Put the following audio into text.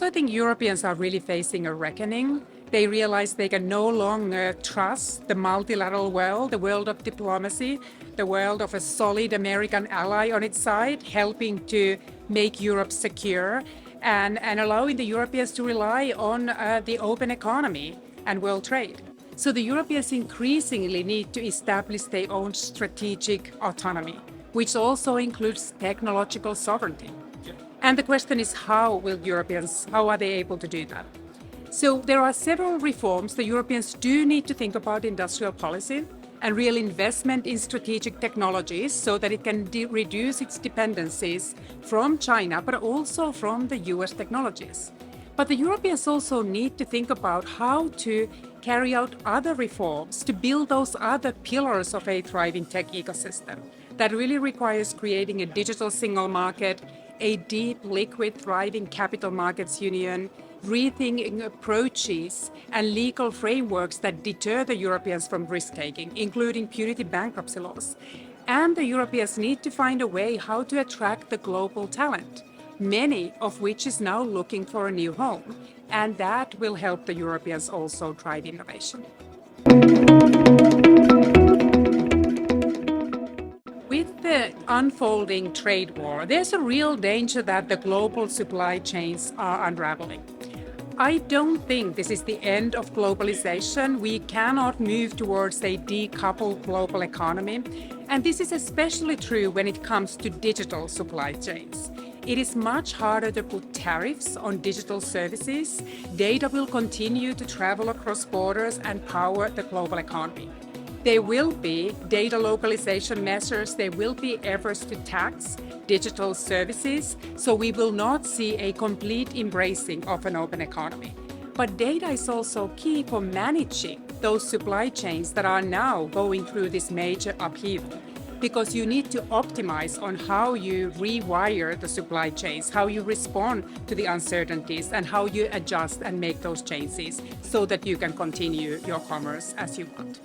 I think Europeans are really facing a reckoning. They realize they can no longer trust the multilateral world, the world of diplomacy, the world of a solid American ally on its side, helping to make Europe secure and allowing the Europeans to rely on the open economy and world trade. So the Europeans increasingly need to establish their own strategic autonomy, which also includes technological sovereignty. And the question is, how are they able to do that? So there are several reforms the Europeans do need to think about industrial policy and real investment in strategic technologies so that it can reduce its dependencies from China, but also from the US technologies. But the Europeans also need to think about how to carry out other reforms to build those other pillars of a thriving tech ecosystem. That really requires creating a digital single market, a deep, liquid, thriving capital markets union, rethinking approaches and legal frameworks that deter the Europeans from risk-taking, including punitive bankruptcy laws. And the Europeans need to find a way how to attract the global talent, many of which is now looking for a new home. And that will help the Europeans also drive innovation. With the unfolding trade war, there's a real danger that the global supply chains are unraveling. I don't think this is the end of globalization. We cannot move towards a decoupled global economy. And this is especially true when it comes to digital supply chains. It is much harder to put tariffs on digital services. Data will continue to travel across borders and power the global economy. There will be data localization measures, there will be efforts to tax digital services, so we will not see a complete embracing of an open economy. But data is also key for managing those supply chains that are now going through this major upheaval, because you need to optimize on how you rewire the supply chains, how you respond to the uncertainties, and how you adjust and make those changes so that you can continue your commerce as you want.